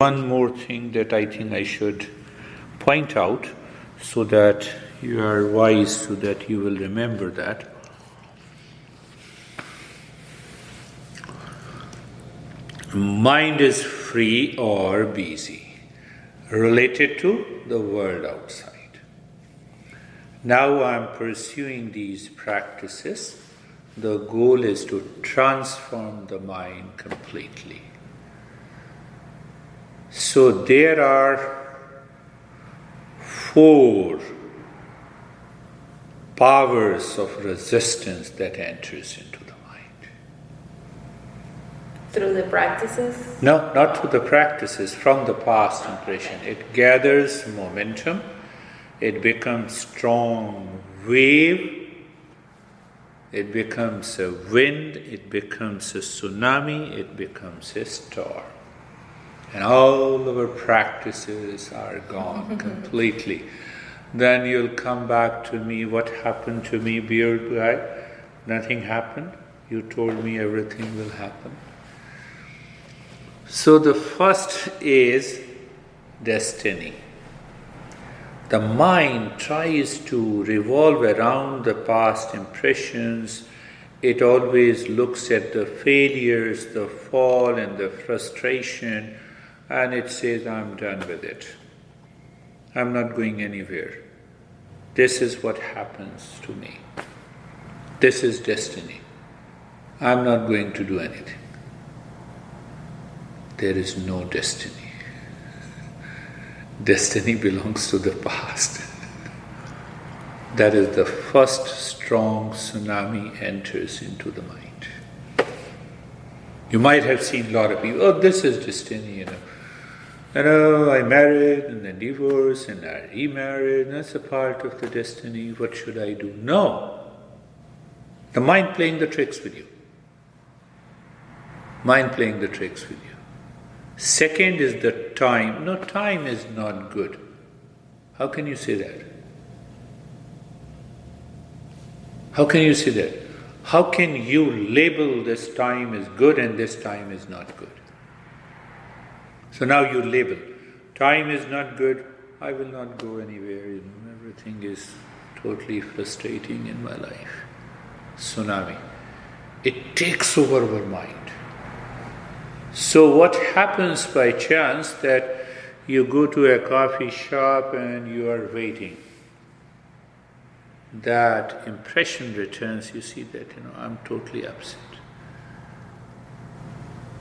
One more thing that I think I should point out so that you are wise, so that you will remember that. Mind is free or busy, related to the world outside. Now I am pursuing these practices. The goal is to transform the mind completely. So there are 4 powers of resistance that enters into the mind. Through the practices? No, not through the practices, from the past impression. It gathers momentum, it becomes strong wave, it becomes a wind, it becomes a tsunami, it becomes a storm. And all our practices are gone completely. Then you'll come back to me, what happened to me, beard guy? Nothing happened. You told me everything will happen. So the first is destiny. The mind tries to revolve around the past impressions. It always looks at the failures, the fall and the frustration, and it says, I'm done with it. I'm not going anywhere. This is what happens to me. This is destiny. I'm not going to do anything. There is no destiny. Destiny belongs to the past. That is the first strong tsunami enters into the mind. You might have seen a lot of people, oh, this is destiny, I married and then divorced and I remarried. That's a part of the destiny. What should I do? No. The mind playing the tricks with you. Mind playing the tricks with you. Second is the time. No, time is not good. How can you say that? How can you say that? How can you label this time as good and this time is not good? So now you label, time is not good, I will not go anywhere, everything is totally frustrating in my life. Tsunami. It takes over our mind. So what happens by chance that you go to a coffee shop and you are waiting? That impression returns, you see that, I'm totally upset.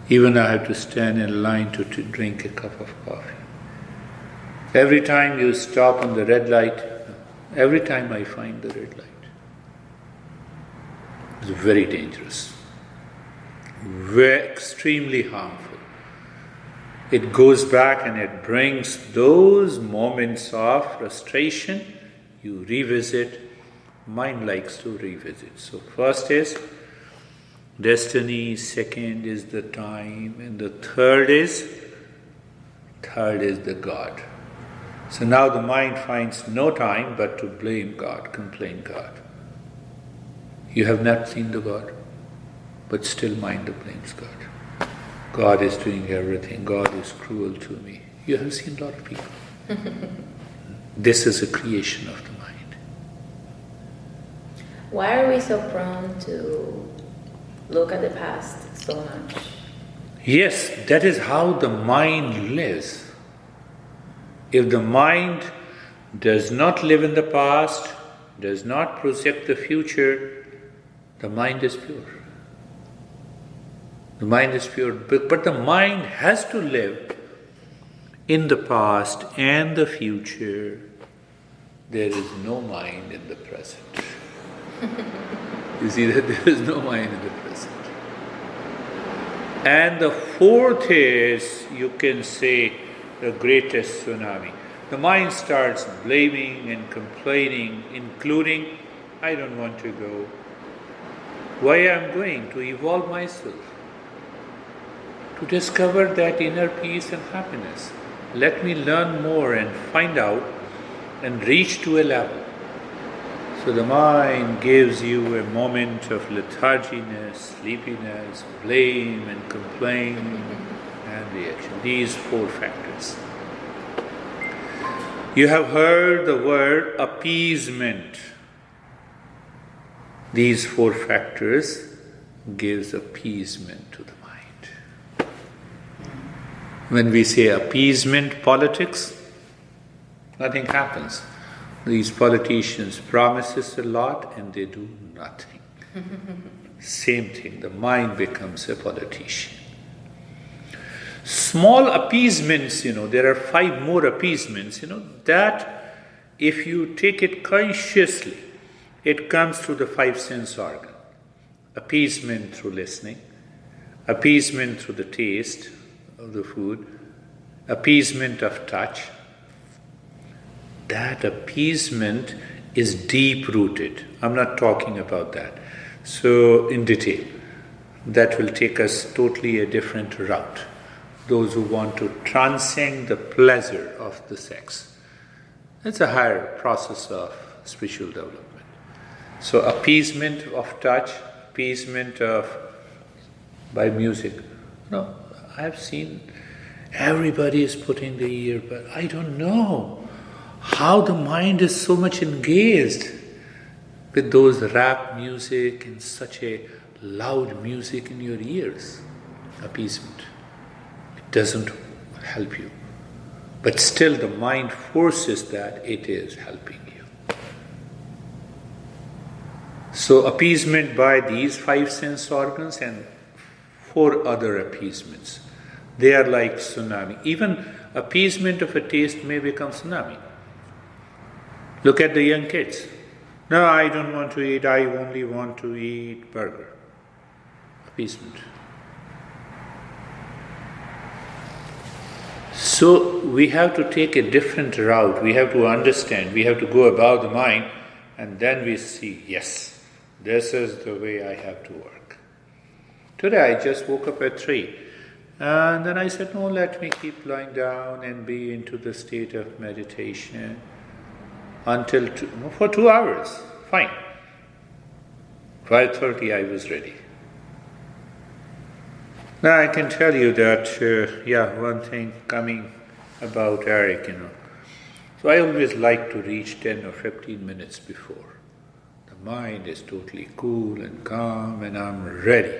Even I have to stand in line to drink a cup of coffee. Every time you stop on the red light, every time I find the red light. It's very dangerous. Very extremely harmful. It goes back and it brings those moments of frustration. You revisit. Mind likes to revisit. So first is destiny, second is the time, and the third is the God. So now the mind finds no time but to blame God, complain God. You have not seen the God, but still mind blames God. God is doing everything, God is cruel to me. You have seen a lot of people. This is a creation of the mind. Why are we so prone to look at the past so much? Yes, that is how the mind lives. If the mind does not live in the past, does not project the future, the mind is pure. The mind is pure. But the mind has to live in the past and the future. There is no mind in the present. You see that there is no mind in the present. And the fourth is, you can say, the greatest tsunami. The mind starts blaming and complaining, including, I don't want to go. Why I'm going? To evolve myself. To discover that inner peace and happiness. Let me learn more and find out and reach to a level. So the mind gives you a moment of letharginess, sleepiness, blame and complaint, and reaction. These 4 factors. You have heard the word appeasement. These 4 factors gives appeasement to the mind. When we say appeasement politics, nothing happens. These politicians promises a lot and they do nothing. Same thing, the mind becomes a politician. Small appeasements, there are 5 more appeasements, that if you take it consciously, it comes through the 5 sense organ. Appeasement through listening, appeasement through the taste of the food, appeasement of touch. That appeasement is deep-rooted. I'm not talking about that. So, in detail, that will take us totally a different route. Those who want to transcend the pleasure of the sex. It's a higher process of spiritual development. So, appeasement of touch, appeasement by music. I've seen everybody is putting the ear, but I don't know how the mind is so much engaged with those rap music and such a loud music in your ears. Appeasement. It doesn't help you. But still the mind forces that it is helping you. So appeasement by these 5 sense organs and 4 other appeasements. They are like tsunami. Even appeasement of a taste may become tsunami. Look at the young kids. No, I don't want to eat, I only want to eat burger. Appeasement. So we have to take a different route. We have to understand, we have to go above the mind, and then we see, yes, this is the way I have to work. Today I just woke up at 3. And then I said, no, let me keep lying down and be into the state of meditation for 2 hours. Fine. 5:30 I was ready. Now I can tell you that, one thing coming about Eric, So I always like to reach 10 or 15 minutes before. The mind is totally cool and calm and I'm ready.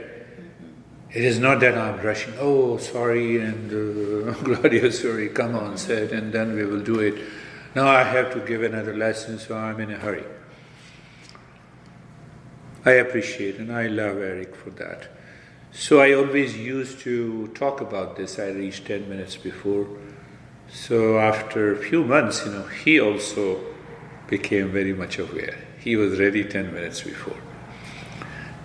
It is not that I'm rushing, oh, sorry, and Gloria, sorry, come on, said, and then we will do it. Now I have to give another lesson, so I'm in a hurry. I appreciate and I love Eric for that. So I always used to talk about this. I reached 10 minutes before. So after a few months, he also became very much aware. He was ready 10 minutes before.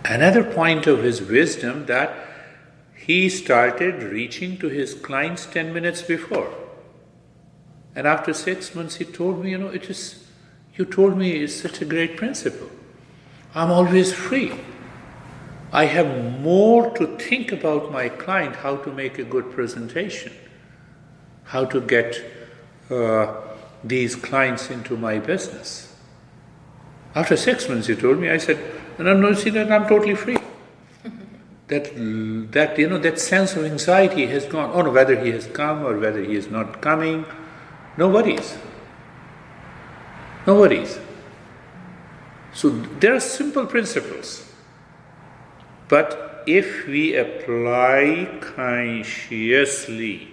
Another point of his wisdom that he started reaching to his clients 10 minutes before. And after 6 months he told me, you told me it's such a great principle. I'm always free. I have more to think about my client, how to make a good presentation, how to get these clients into my business. After 6 months he told me, I said, no, see that I'm totally free. That sense of anxiety has gone. Oh no, whether he has come or whether he is not coming, no worries. No worries. So there are simple principles. But if we apply consciously,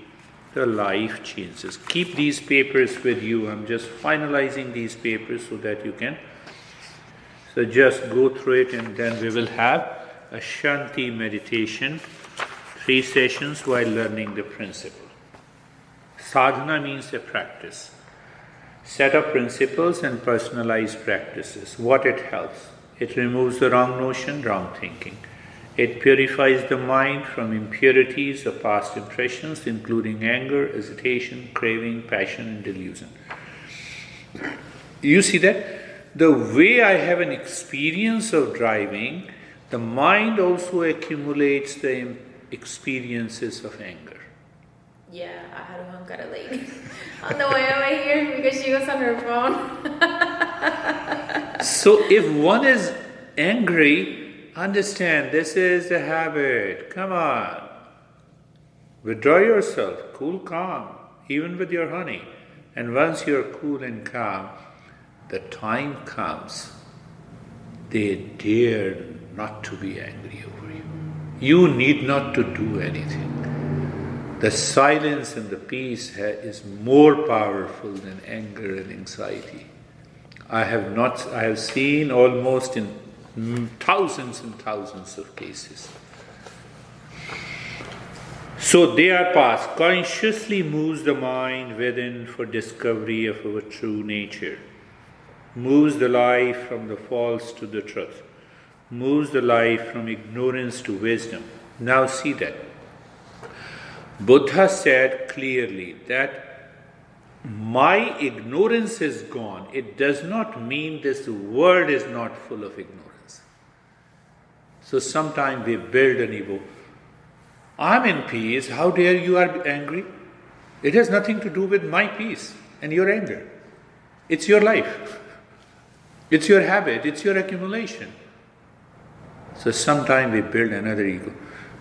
the life changes. Keep these papers with you. I'm just finalizing these papers so that you can. So just go through it and then we will have a Shanti meditation, 3 sessions while learning the principle. Sadhana means a practice. Set of principles and personalized practices. What it helps? It removes the wrong notion, wrong thinking. It purifies the mind from impurities of past impressions, including anger, hesitation, craving, passion, and delusion. You see that? The way I have an experience of driving, the mind also accumulates the experiences of anger. Yeah, I had one got a lady on the way over here because she was on her phone. So if one is angry, understand this is a habit. Come on. Withdraw yourself, cool, calm, even with your honey. And once you're cool and calm, the time comes, they dare not to be angry over you. You need not to do anything. The silence and the peace is more powerful than anger and anxiety. I have seen almost in thousands and thousands of cases. So they are past. Consciously moves the mind within for discovery of our true nature. Moves the life from the false to the truth. Moves the life from ignorance to wisdom. Now see that. Buddha said clearly that my ignorance is gone. It does not mean this world is not full of ignorance. So sometimes we build an ego. I'm in peace, how dare you are angry? It has nothing to do with my peace and your anger. It's your life. It's your habit, it's your accumulation. So sometimes we build another ego.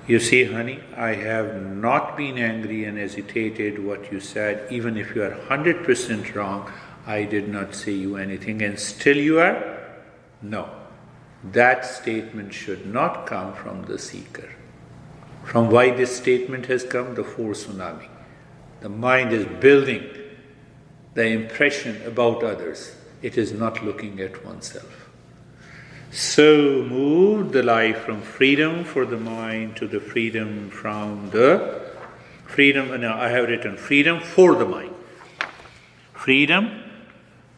You see, honey, I have not been angry and hesitated what you said. Even if you are 100% wrong, I did not say you anything and still you are? No. That statement should not come from the seeker. From why this statement has come? The four tsunami. The mind is building the impression about others. It is not looking at oneself. So move the life from freedom for the mind to the freedom from the freedom. Now I have written freedom for the mind. Freedom,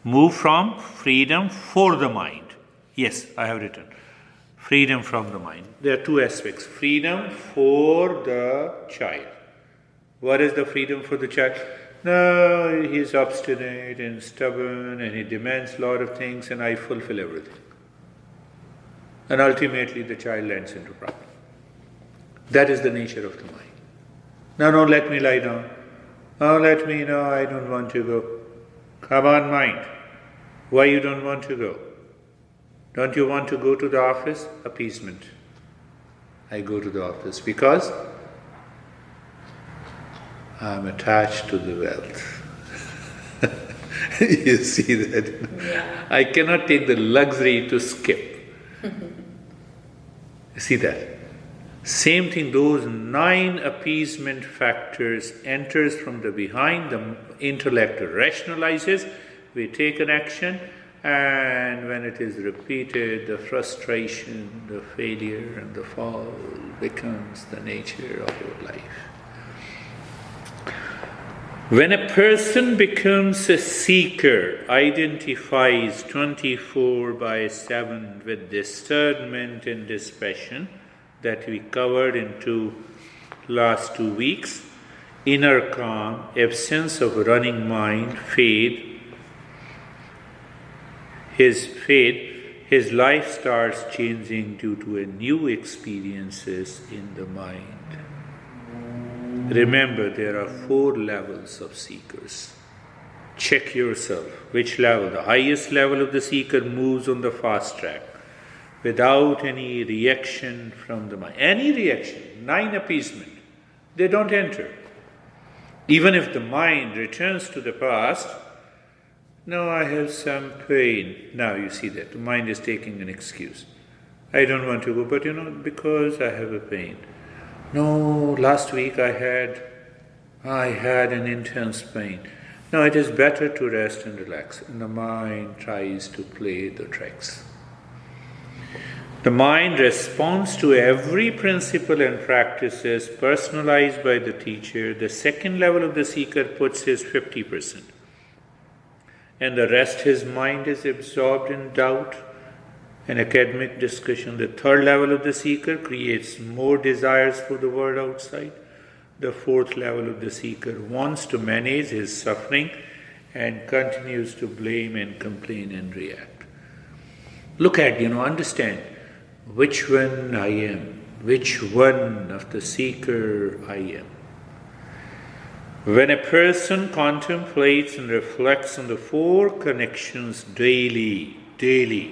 move from freedom for the mind. Yes, I have written freedom from the mind. There are two aspects. Freedom for the child. What is the freedom for the child? No, he is obstinate and stubborn and he demands a lot of things and I fulfill everything. And ultimately the child lands into problem. That is the nature of the mind. No, let me lie down. No, I don't want to go. Come on, mind. Why you don't want to go? Don't you want to go to the office? Appeasement. I go to the office because I'm attached to the wealth. You see that? Yeah. I cannot take the luxury to skip. You see that? Same thing, those 9 appeasement factors enters from the behind, the intellect rationalizes, we take an action, and when it is repeated, the frustration, the failure and the fall becomes the nature of your life. When a person becomes a seeker, identifies 24/7 with discernment and dispassion that we covered in last 2 weeks, inner calm, absence of running mind, his life starts changing due to a new experiences in the mind. Remember, there are 4 levels of seekers. Check yourself. Which level? The highest level of the seeker moves on the fast track without any reaction from the mind. Any reaction, 9 appeasement, they don't enter. Even if the mind returns to the past, no, I have some pain. Now you see that the mind is taking an excuse. I don't want to go, but because I have a pain. No, last week I had an intense pain. No, it is better to rest and relax. And the mind tries to play the tricks. The mind responds to every principle and practices personalized by the teacher. The second level of the seeker puts his 50%. And the rest, his mind is absorbed in doubt and academic discussion. The third level of the seeker creates more desires for the world outside. The fourth level of the seeker wants to manage his suffering and continues to blame and complain and react. Look at, understand which one I am, which one of the seeker I am. When a person contemplates and reflects on the 4 connections daily,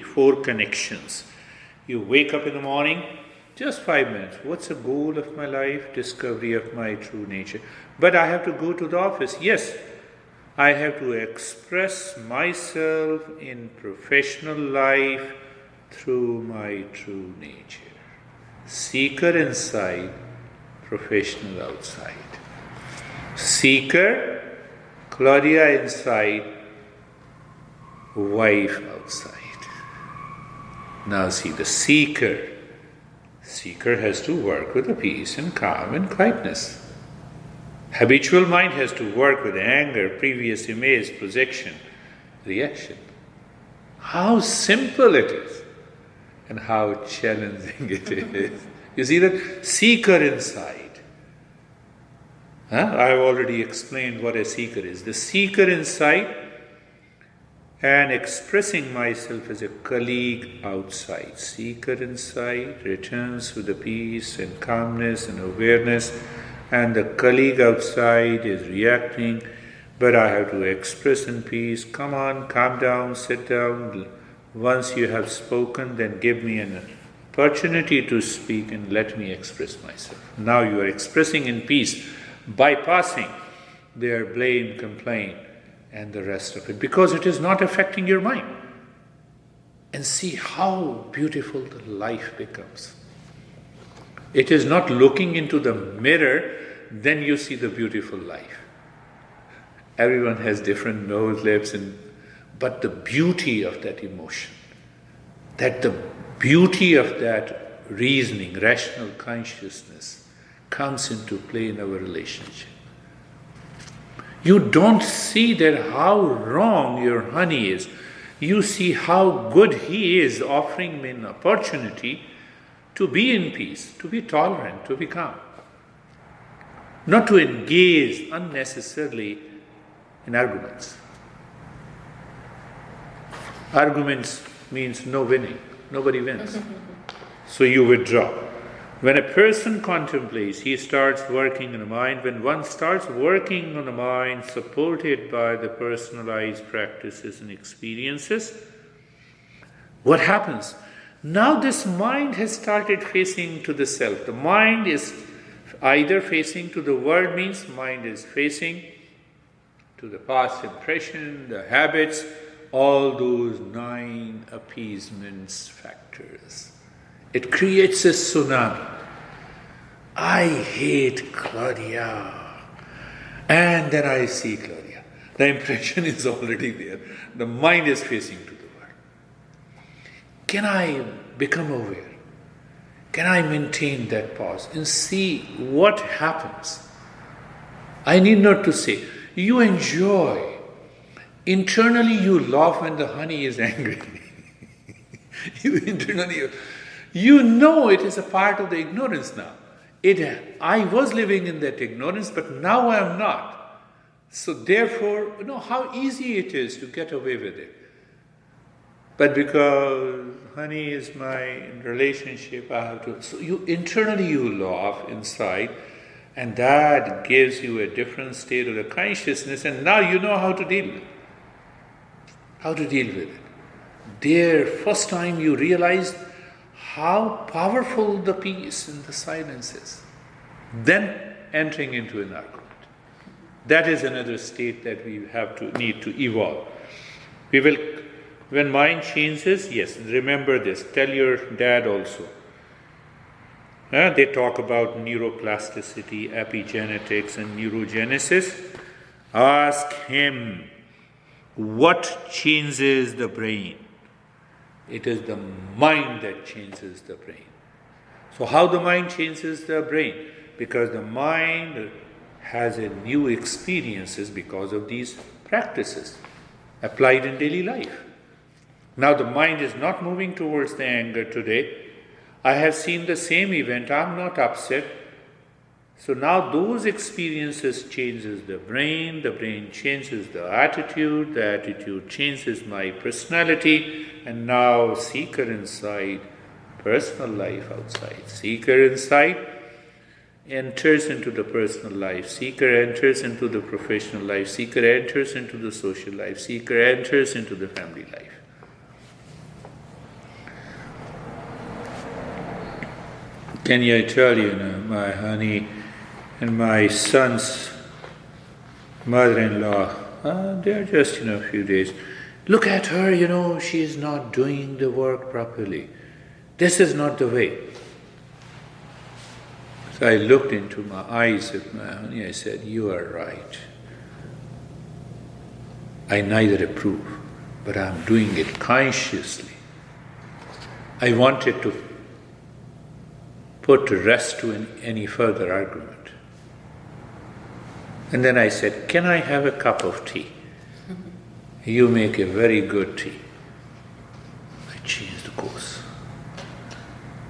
4 connections. You wake up in the morning, Just 5 minutes. What's the goal of my life? Discovery of my true nature. But I have to go to the office. Yes, I have to express myself in professional life through my true nature. Seeker inside, professional outside. Seeker, Claudia inside, wife outside. Now see, the seeker has to work with the peace and calm and quietness. Habitual mind has to work with anger, previous image, projection, reaction. How simple it is and how challenging it is. You see that? Seeker inside. I've already explained what a seeker is. The seeker inside and expressing myself as a colleague outside. Seeker inside returns to the peace and calmness and awareness, and the colleague outside is reacting, but I have to express in peace. Come on, calm down, sit down. Once you have spoken, then give me an opportunity to speak and let me express myself. Now you are expressing in peace, bypassing their blame, complaint, and the rest of it, because it is not affecting your mind. And see how beautiful the life becomes. It is not looking into the mirror, then you see the beautiful life. Everyone has different nose, lips, but the beauty of that emotion, that the beauty of that reasoning, rational consciousness comes into play in our relationship. You don't see that how wrong your honey is. You see how good he is, offering me an opportunity to be in peace, to be tolerant, to be calm. Not to engage unnecessarily in arguments. Arguments means no winning. Nobody wins. So you withdraw. When a person contemplates, he starts working on the mind. When one starts working on the mind, supported by the personalized practices and experiences, what happens? Now this mind has started facing to the self. The mind is either facing to the world, means mind is facing to the past impression, the habits, all those 9 appeasements factors. It creates a tsunami. I hate Claudia. And then I see Claudia. The impression is already there. The mind is facing to the world. Can I become aware? Can I maintain that pause and see what happens? I need not to say, you enjoy. Internally you laugh when the honey is angry. You know it is a part of the ignorance now. I was living in that ignorance, but now I am not. So therefore, you know how easy it is to get away with it. But because honey is my relationship, I have to. So internally you laugh inside, and that gives you a different state of the consciousness, and now you know how to deal with it. How to deal with it. There, first time you realized how powerful the peace and the silence is. Then entering into an argument. That is another state that we need to evolve. When mind changes, yes, remember this. Tell your dad also. They talk about neuroplasticity, epigenetics, and neurogenesis. Ask him, what changes the brain? It is the mind that changes the brain. So how the mind changes the brain? Because the mind has a new experiences because of these practices applied in daily life. Now the mind is not moving towards the anger today. I have seen the same event, I'm not upset. So now those experiences changes the brain changes the attitude changes my personality, and now seeker inside, personal life outside. Seeker inside enters into the personal life, seeker enters into the professional life, seeker enters into the social life, seeker enters into the family life. Can I tell you, my honey and my son's mother-in-law, they're just, a few days. Look at her, she is not doing the work properly. This is not the way. So I looked into my eyes of my honey, I said, you are right. I neither approve, but I'm doing it consciously. I wanted to put to rest to any further argument. And then I said, can I have a cup of tea? You make a very good tea. I changed the course.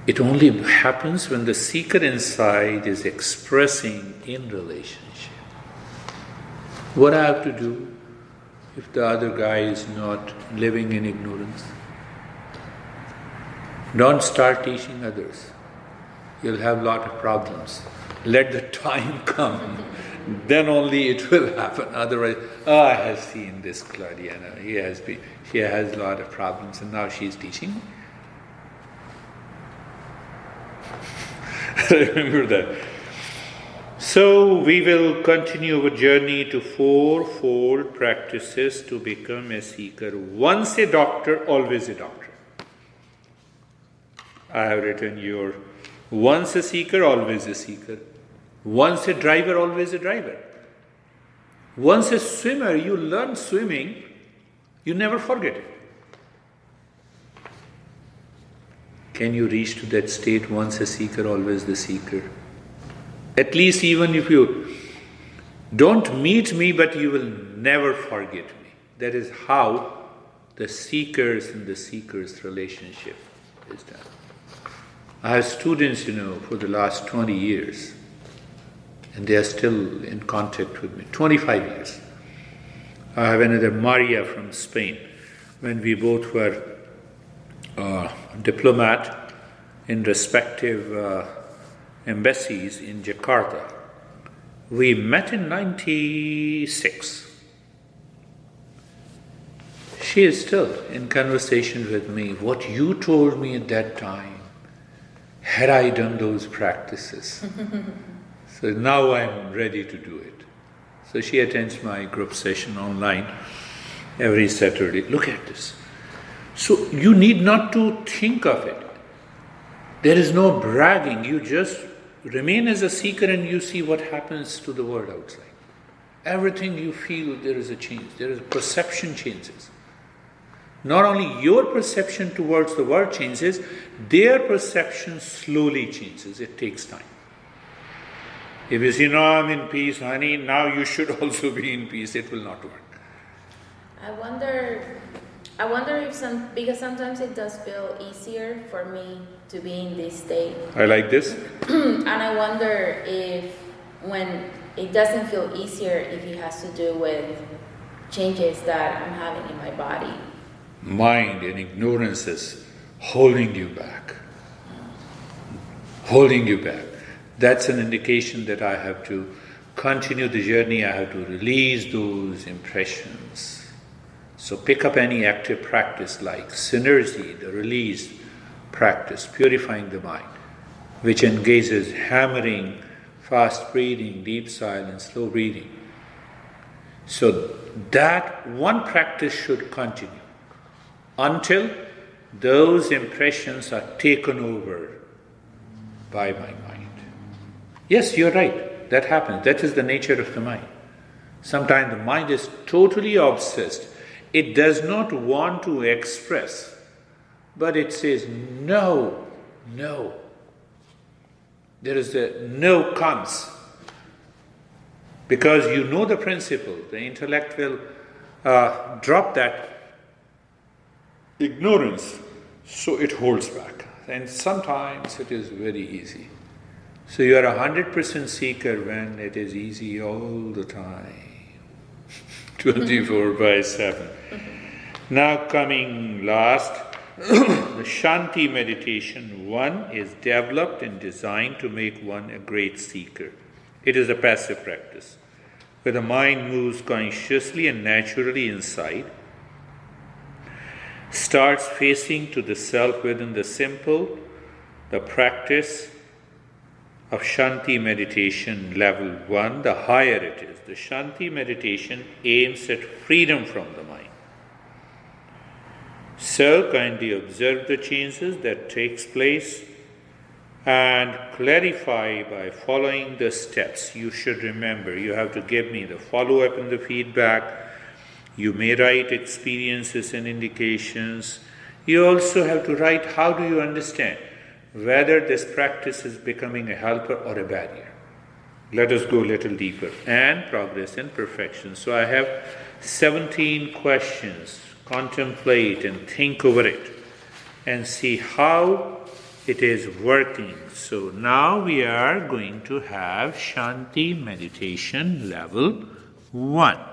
It only happens when the seeker inside is expressing in relationship. What I have to do if the other guy is not living in ignorance? Don't start teaching others. You'll have a lot of problems. Let the time come. Then only it will happen. Otherwise, I have seen this Claudiana. She has a lot of problems and now she's teaching. Remember that. So we will continue our journey to fourfold practices to become a seeker. Once a doctor, always a doctor. I have written your once a seeker, always a seeker. Once a driver, always a driver. Once a swimmer, you learn swimming, you never forget it. Can you reach to that state, once a seeker, always the seeker? At least even if you don't meet me, but you will never forget me. That is how the seekers and the seekers' relationship is done. I have students, for the last 20 years. And they are still in contact with me. 25 years. I have another Maria from Spain. When we both were diplomat in respective embassies in Jakarta. We met in 96. She is still in conversation with me. What you told me at that time, had I done those practices? So now I'm ready to do it. So she attends my group session online every Saturday. Look at this. So you need not to think of it. There is no bragging. You just remain as a seeker and you see what happens to the world outside. Everything you feel, there is a change. There is a perception changes. Not only your perception towards the world changes, their perception slowly changes. It takes time. If you say, no, I'm in peace, honey, now you should also be in peace, it will not work. I wonder if because sometimes it does feel easier for me to be in this state. I like this. And I wonder if when it doesn't feel easier, if it has to do with changes that I'm having in my body. Mind and ignorance is holding you back. Holding you back. That's an indication that I have to continue the journey, I have to release those impressions. So pick up any active practice like synergy, the release practice, purifying the mind, which engages hammering, fast breathing, deep silence, slow breathing. So that one practice should continue until those impressions are taken over by my mind. Yes, you're right. That happens. That is the nature of the mind. Sometimes the mind is totally obsessed. It does not want to express, but it says, no, no. There is the no comes. Because you know the principle, the intellect will drop that ignorance, so it holds back. And sometimes it is very easy. So you are 100% seeker when it is easy all the time. 24/7. Now coming last, the Shanti meditation. One is developed and designed to make one a great seeker. It is a passive practice, where the mind moves consciously and naturally inside, starts facing to the self within the practice of Shanti meditation level 1, the higher it is. The Shanti meditation aims at freedom from the mind. So kindly observe the changes that takes place and clarify by following the steps. You should remember, you have to give me the follow-up and the feedback. You may write experiences and indications. You also have to write how do you understand whether this practice is becoming a helper or a barrier. Let us go a little deeper. And progress and perfection. So I have 17 questions. Contemplate and think over it and see how it is working. So now we are going to have Shanti meditation level 1.